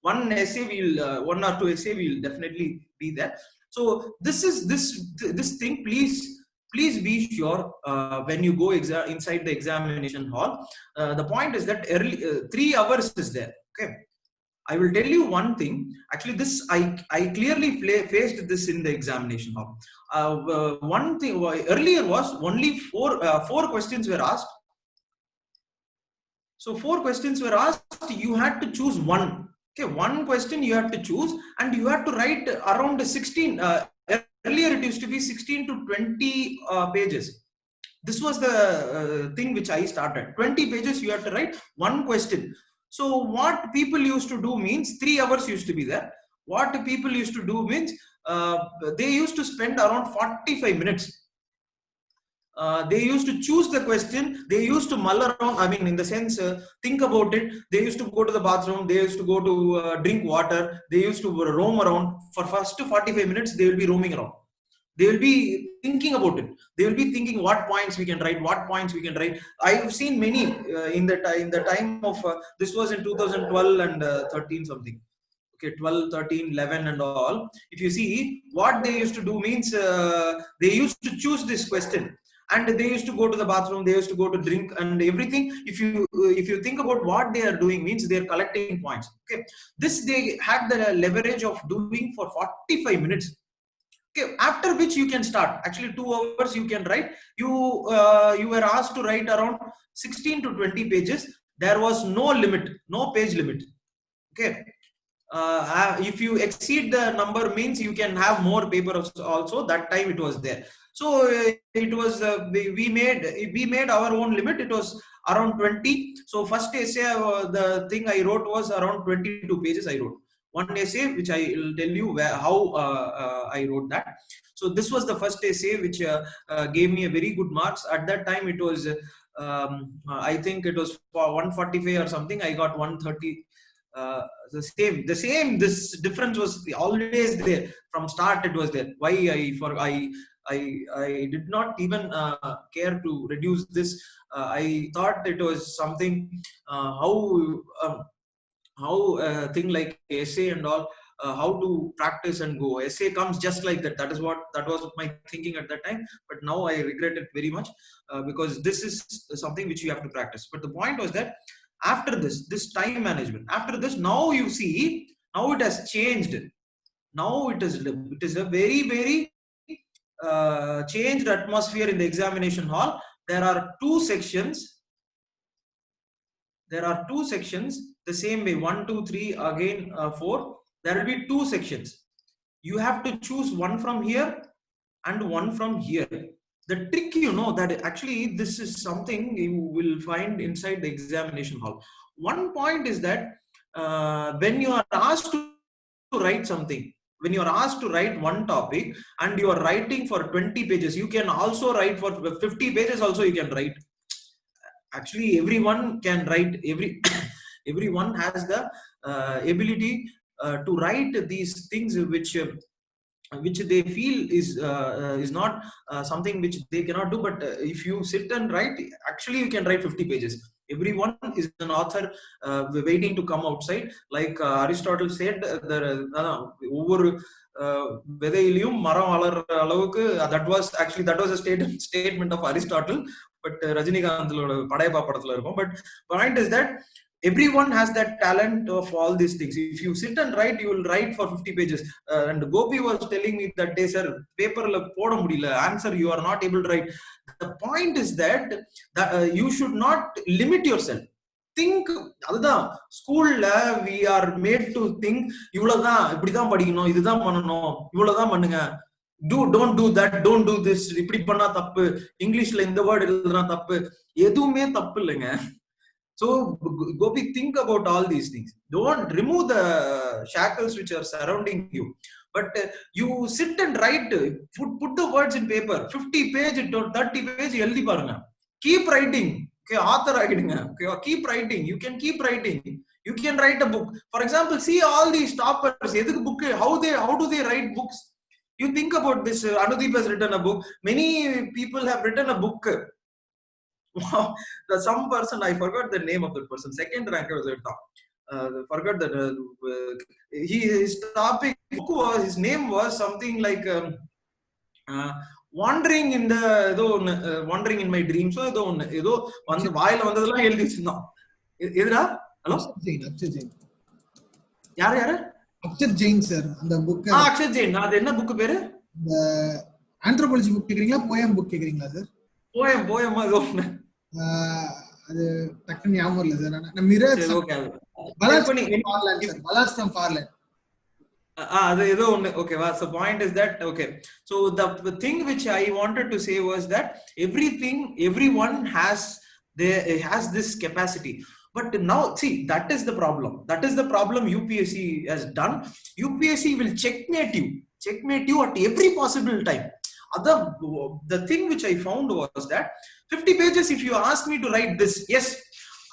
one essay will, one or two essay will definitely be there. So this is this thing. Please be sure when you go inside the examination hall. The point is that early 3 hours is there. Okay. I will tell you one thing. Actually, this I clearly faced this in the examination hall. One thing earlier was only four questions were asked. So 4 questions were asked. You had to choose one. Okay, one question you have to choose, and you have to write around 16. Earlier, it used to be 16 to 20 pages. This was the thing which I started. 20 pages you have to write one question. So what people used to do means 3 hours used to be there. What people used to do means they used to spend around 45 minutes. They used to choose the question. They used to mull around. I mean, in the sense, think about it. They used to go to the bathroom. They used to go to drink water. They used to roam around. For first 45 minutes, they will be roaming around. They will be thinking about it. They will be thinking what points we can write, what points we can write. I've seen many in the time of this was in 2012 and 13 something. Okay, 12, 13, 11 and all. If you see what they used to do means they used to choose this question, and they used to go to the bathroom, they used to go to drink and everything. If you think about what they are doing means they are collecting points. Okay, this they had the leverage of doing for 45 minutes. Okay, after which you can start. Actually 2 hours you can write. You were asked to write around 16 to 20 pages. There was no limit, no page limit. Okay, if you exceed the number means you can have more paper also. That time it was there. So it was we made our own limit. It was around 20. So first essay, the thing I wrote was around 22 pages. I wrote one essay which I will tell you how I wrote that. So this was the first essay which gave me a very good marks. At that time it was I think it was for 145 or something. I got 130. The same. This difference was always there from start. It was there. Why I did not even care to reduce this. I thought it was something how thing like essay and all, how to practice and go. Essay comes just like that. That was my thinking at that time. But now I regret it very much because this is something which you have to practice. But the point was that after this time management, after this, now you see, now it has changed. Now it is a very changed atmosphere in the examination hall. There are two sections. The same way, 1 2 3 again 4. There will be two sections. You have to choose one from here and one from here. The trick, that actually this is something you will find inside the examination hall. One point is that when you are asked to write something, when you are asked to write one topic and you are writing for 20 pages, you can also write for 50 pages also you can write. Actually everyone can write. Everyone has the ability to write these things which they feel is not something which they cannot do. But if you sit and write, actually you can write 50 pages. Everyone is an author waiting to come outside. Like Aristotle said, over விதையிலையும் மரம் வளர்ற அளவுக்கு, that was a statement of Aristotle. But ரஜினிகாந்தோட Padayappa படத்துல இருக்கும். But point is that everyone has that talent of all these things. If you sit and write, you will write for 50 pages. And Gopi was telling me that day, sir, paper la poda mudiyala, answer you are not able to write. The point is that you should not limit yourself. Think, அதுதான் ஸ்கூல்ல we are made to think, இவ்வளவுதான், இப்படிதான் படிக்கணும், இதுதான் பண்ணணும், இவ்வளவுதான் பண்ணுங்க, don't do that, don't do this, இப்படி பண்ணா தப்பு, இங்கிலீஷ்ல இந்த வேர்ட் எழுதுனா தப்பு, எதுவுமே தப்பு இல்லைங்க. So Gopi, think about all these things. Don't remove the shackles which are surrounding you, but you sit and write, put the words in paper. 50 page to 30 page எழுதி பாருங்க. Keep writing. Okay, author ஆகிடுங்க. Okay, keep writing. You can keep writing. You can write a book. For example, see all these toppers, எதுக்கு book, how do they write books? You think about this. Anudeep has written a book. Many people have written a book. Wow, some person, I forgot the name of that person, second ranker was forgot that his topic was, his name was something like wandering in the wandering in my dreams. So ஏதோ வந்து வாயில வந்ததெல்லாம் எழுதி வச்சிருந்தான். எதுடா? Hello, யாரு யாரு? Akshat Jain sir. அந்த புக் அக்ஷத் ஜெயின். அது என்ன புக் பேரு? ஆந்த்ரோபாலஜி புக் கேக்குறீங்களா, போயம் புக் கேக்குறீங்களா சார்? போயம் ஏதோ அது டக்குன்னு ஞாபகம் இல்ல சார். நான் மிரர் ஓகே, பலாஸ் ஃப்ரம் ஃபார்லேண்ட். அது ஏதோ ஒண்ணு. ஓகேவா? So point is that, okay, so the thing which I wanted to say was that everyone has this capacity. But now see, that is the problem UPSC has done. UPSC will checkmate you at every possible time. The thing which I found was that 50 pages, if you ask me to write this, yes,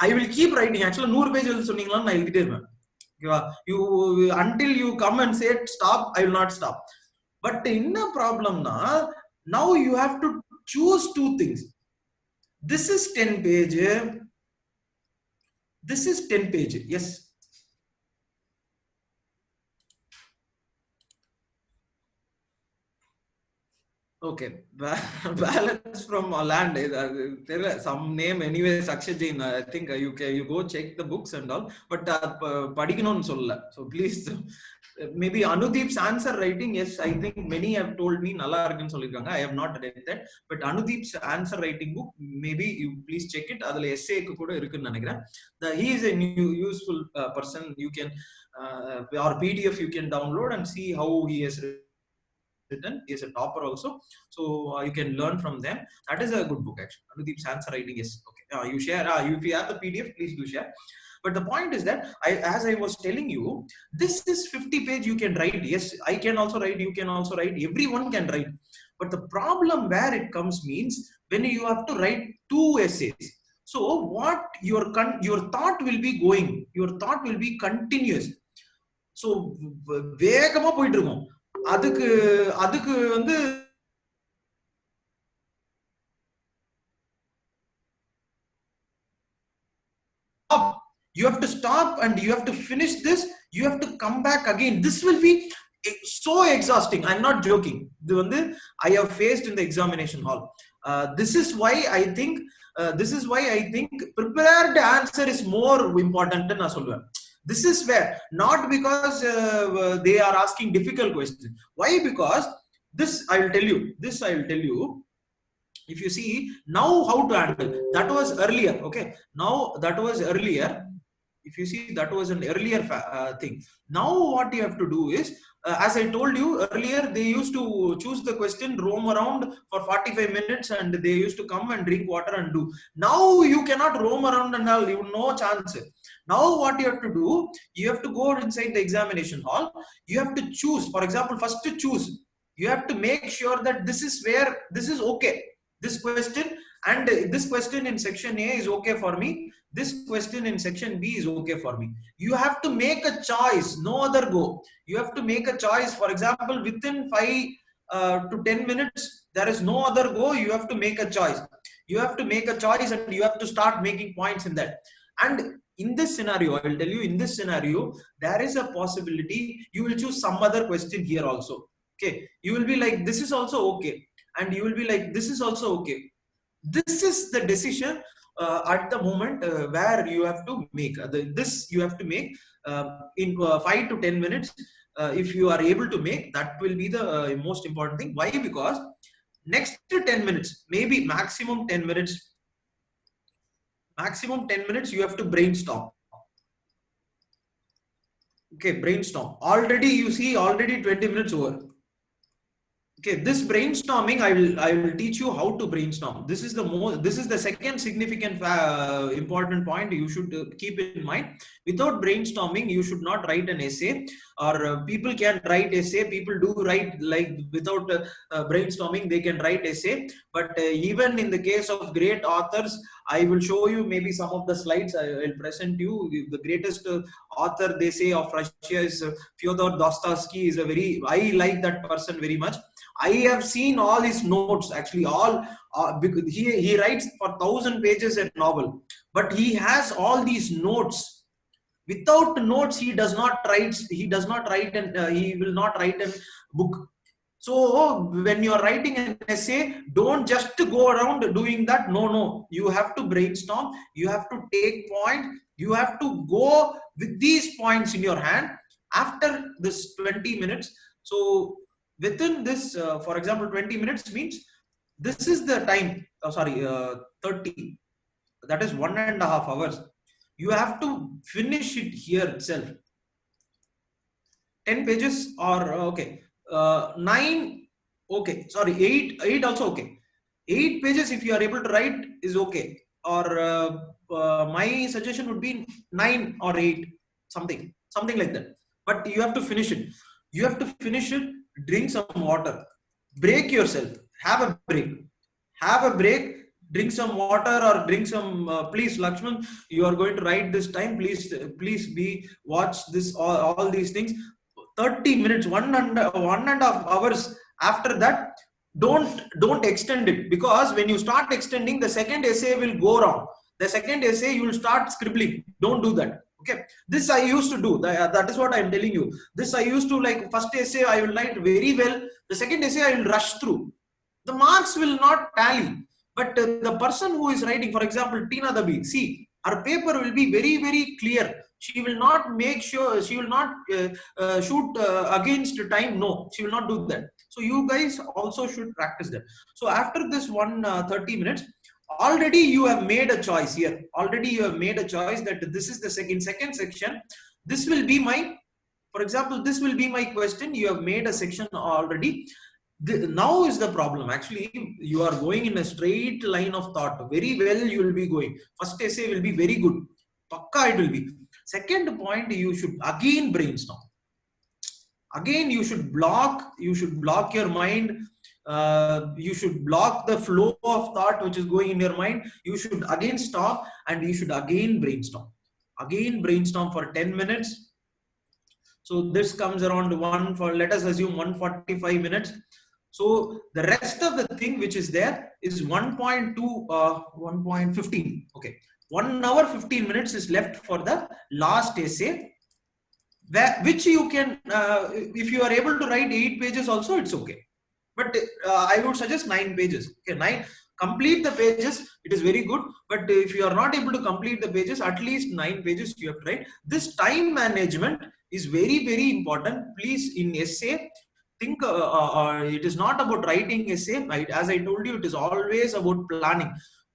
I will keep writing. Actually 100 pages சொன்னீங்களா நான் எழுதிட்டே இருப்பேன். You until you come and say stop, I will not stop. But in a problem now you have to choose two things. This is 10 page, this is 10 page. Yes, okay. Balance from land, some name anyway, Akshay Jain. I think you go check the books and all, but padikkanonu solla. So please, maybe Anudeep's answer writing, yes, I think many have told me nalla irukku solliranga. I have not read that, but Anudeep's answer writing book, maybe you please check it. Adula essay ku kuda irukku nenikiren. He is a new useful person. You can or PDF you can download and see how he has written. He is a topper also, so you can learn from them. That is a good book actually. Anudeep's answer writing is okay. You share, if you have the PDF, please do share. But the point is that as I was telling you, this is 50 page you can write. Yes, I can also write, you can also write, everyone can write. But the problem where it comes means when you have to write 2 essays. So what your thought will be going, your thought will be continuous. So வேகமா போயிட்டு இருக்கும். அதுக்கு வந்து you have to stop and you have to finish this. You have to come back again. This will be so exhausting. I'm not joking. I have faced in the examination hall. This is why I think prepared answer is more important than solve. This is where, not because they are asking difficult questions. Why? Because this I will tell you. If you see now how to handle, that was earlier. Okay, now that was earlier. If you see, that was an earlier thing. Now what you have to do is, as I told you earlier, they used to choose the question, roam around for 45 minutes and they used to come and drink water and do. Now you cannot roam around and all, you no chance. Now what you have to do, you have to go inside the examination hall. You have to choose. For example, first to choose, you have to make sure that this is where, this is okay. This question and this question in section A is okay for me. This question in section B is okay for me. You have to make a choice, no other go. You have to make a choice. For example, within 5 to 10 minutes, there is no other go. You have to make a choice. You have to make a choice and you have to start making points in that. And in this scenario, I will tell you, in this scenario, there is a possibility you will choose some other question here also. Okay, you will be like, this is also okay. And you will be like, this is also okay. This is the decision at the moment where you have to make. This you have to make in 5 to 10 minutes. If you are able to make, that will be the most important thing. Why? Because next to 10 minutes, maybe maximum 10 minutes, you have to brainstorm. Okay, brainstorm. Already you see, already 20 minutes over. Okay, this brainstorming, I will teach you how to brainstorm. This is the second significant important point you should keep in mind. Without brainstorming, you should not write an essay. Or people can write essay. People do write, like, without brainstorming, they can write essay. But even in the case of great authors, I will show you maybe some of the slides. I will present you. The greatest author, they say, of Russia is Fyodor Dostoevsky. I like that person very much. I have seen all his notes, actually because he writes for 1,000 pages a novel, but he has all these notes. Without notes, he does not write. He does not write, and he will not write a book. So when you are writing an essay, don't just go around doing that. No, no. You have to brainstorm. You have to take point. You have to go with these points in your hand. After this 20 minutes, so within this, for example, 20 minutes means this is the time. 30. That is 1.5 hours. You have to finish it here itself. 10 pages or okay, 9, okay, sorry, 8 also okay. 8 pages if you are able to write is okay. Or my suggestion would be 9 or 8, something like that. But you have to finish it. You have to finish it. Drink some water. Break yourself. Have a break. Have a break. Drink some water or drink some. Please, Lakshman, you are going to write this time. Please be watch this all these things. 30 minutes, 1.5 hours. After that, don't extend it, because when you start extending, the second essay will go wrong. The second essay you will start scribbling. Don't do that. Okay, this I used to do. That is what I am telling you. This I used to, like, first essay I will write very well. The second essay I will rush through. The marks will not tally. But the person who is writing, for example, Tina Dabi, see, her paper will be very, very clear. She will not make sure, she will not shoot against time. No, she will not do that. So you guys also should practice that. So after this 30 minutes, already you have made a choice here. Already you have made a choice that this is the second section. This will be my, for example, this will be my question. You have made a section already. Now is the problem. Actually, you are going in a straight line of thought. Very well you will be going. First essay will be very good. Pakka it will be. Second point, you should again brainstorm. Again, you should block your mind. You should block the flow of thought which is going in your mind. You should again stop and you should again brainstorm. Again brainstorm for 10 minutes. So this comes around let us assume 145 minutes. So the rest of the thing which is there is 1.2, 1.15. Okay. 1 hour 15 minutes is left for the last essay, which you can, if you are able to write 8 pages also, it's okay. But I would suggest 9 pages. Okay, complete the pages. It is very good. But if you are not able to complete the pages, at least 9 pages you have to write. This time management is very, very important. Please, in essay, think it is not about writing essay. As I told you, it is always about planning.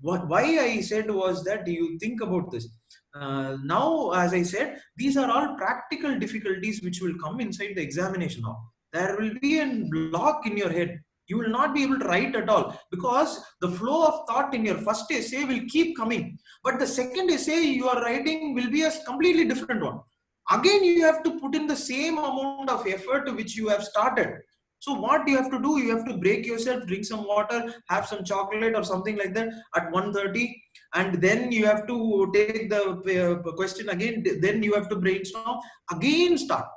Why I said was that you think about this. Now, as I said, these are all practical difficulties which will come inside the examination hall. There will be a block in your head. You will not be able to write at all, because the flow of thought in your first essay will keep coming. But the second essay you are writing will be a completely different one. Again, you have to put in the same amount of effort which you have started. So what you have to do, you have to break yourself, drink some water, have some chocolate or something like that at 1:30, and then you have to take the question again. Then you have to brainstorm again, start.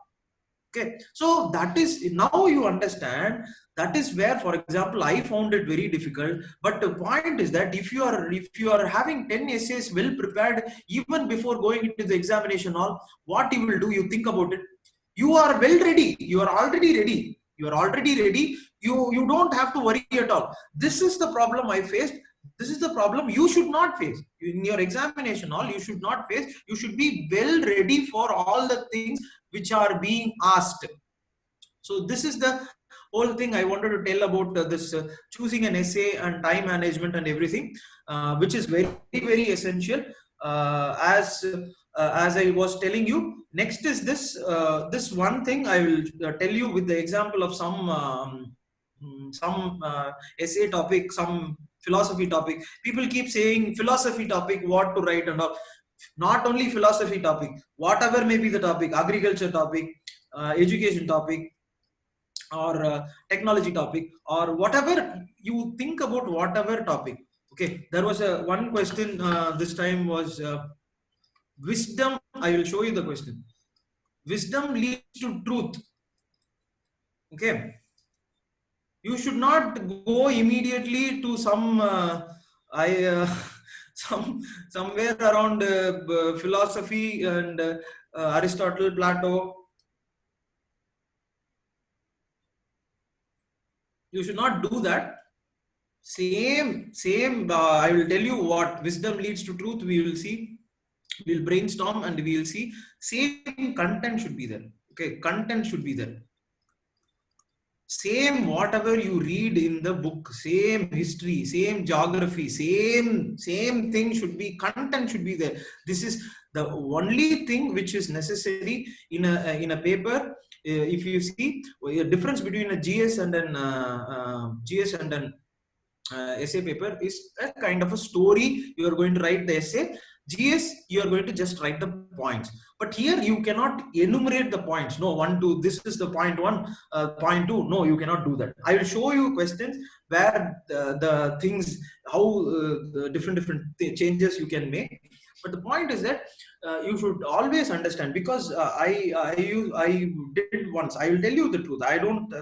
Okay, so that is, now you understand. That is where, for example, I found it very difficult. But the point is that if you are having 10 essays well prepared even before going into the examination hall, what you will do, you think about it. You are well ready. You are already ready. You are already ready. You don't have to worry at all. This is the problem I faced. This is the problem you should not face in your examination hall. You should not face. You should be well ready for all the things which are being asked. So this is the whole thing I wanted to tell about this choosing an essay and time management and everything, which is very, very essential. As I was telling you, next is this one thing I will tell you with the example of some essay topic, some philosophy topic. People keep saying philosophy topic, what to write and all. Not only philosophy topic, whatever may be the topic, agriculture topic, education topic, or technology topic, or whatever you think about, whatever topic. Okay, there was one question this time was wisdom. I will show you the question. Wisdom leads to truth. Okay, you should not go immediately to some somewhere around philosophy and Aristotle, Plato. You should not do that. Same. I will tell you what wisdom leads to truth. We will see. We'll brainstorm and we will see. Same content should be there. Okay, content should be there. Same whatever you read in the book, same history, same geography, same thing should be, content should be there. This is the only thing which is necessary in a paper. If you see a difference between a GS and an essay paper is a kind of a story. You are going to write the essay. GS, you are going to just write the points. But here you cannot enumerate the points. No, 1, 2, this is the point 1, point 2. No, you cannot do that. I will show you questions where the things, how the different changes you can make. But the point is that you should always understand, because I did once. I will tell you the truth. I don't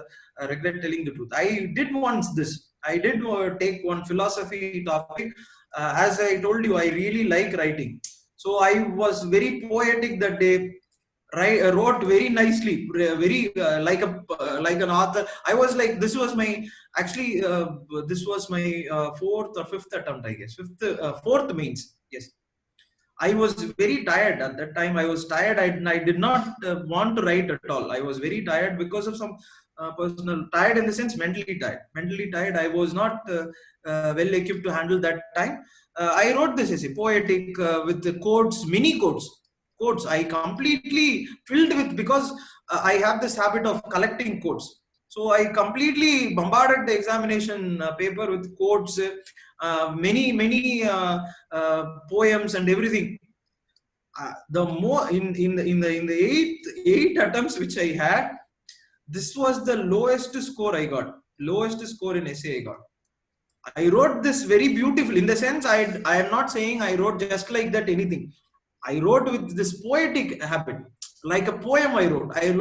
regret telling the truth. I did once this. I did take one philosophy topic. As I told you, I really like writing. So I was very poetic that day. Wrote very nicely, very like an author. I was like, this was my fourth or fifth attempt, I guess. Fourth means, yes. I was very tired at that time. I was tired. I did not want to write at all. I was very tired because of some personal, tired in the sense mentally tired. Mentally tired. I was not well equipped to handle that time. I wrote this essay, poetic, with the quotes, mini quotes. Quotes I completely filled with, because I have this habit of collecting quotes. So I completely bombarded the examination paper with quotes, many poems and everything. The more in the eight attempts which I had, this was the lowest score I got. Lowest score in essay I got. I wrote this very beautiful, in the sense I am not saying I wrote just like that anything. I wrote with this poetic habit, like a poem I wrote. I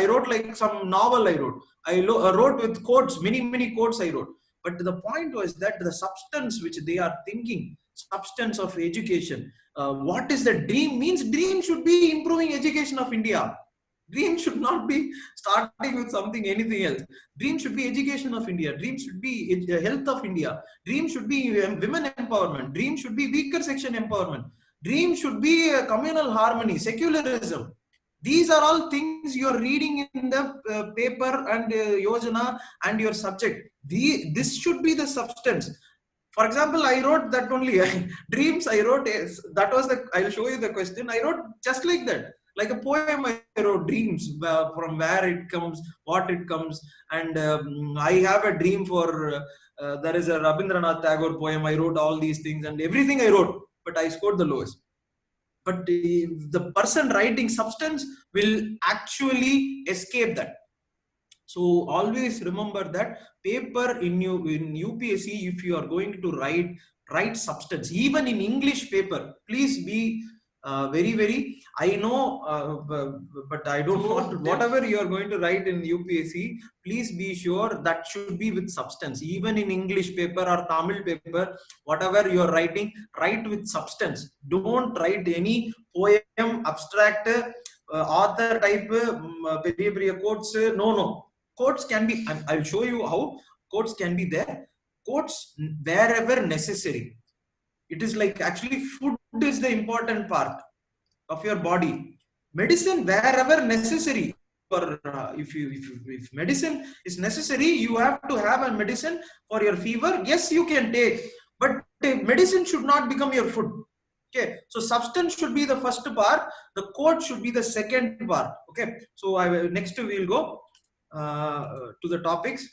wrote like some novel I wrote. I wrote with quotes, many quotes I wrote. But the point was that the substance which they are thinking, substance of education, what is the dream means? Dream should be improving education of India. Dream should not be starting with something, anything else. Dream should be education of India. Dream should be health of India. Dream should be women empowerment. Dream should be weaker section empowerment. Dream should be communal harmony, secularism. These are all things you are reading in the paper and Yojana and your subject. This should be the substance. For example, I wrote that only. Dreams, I wrote, that was the, I'll show you the question. I wrote just like that. Like a poem, I wrote dreams, from where it comes, what it comes. And I have a dream for, there is a Rabindranath Tagore poem. I wrote all these things and everything I wrote, but I scored the lowest. But the person writing substance will actually escape that. So always remember that paper in UPSC, if you are going to write substance, even in English paper, please be very, I know, but I don't want, whatever you are going to write in UPSC, please be sure that should be with substance. Even in English paper or Tamil paper, whatever you are writing, write with substance. Don't write any poem, abstract, author type, periya quotes. No. Quotes can be, I'll show you how quotes can be there. Quotes wherever necessary. It is like, actually food is the important part of your body. Medicine wherever necessary. Or if medicine is necessary, you have to have a medicine for your fever. Yes, you can take, but medicine should not become your food. Okay, so substance should be the first part. The quote should be the second part. Okay, so next we will go to the topics.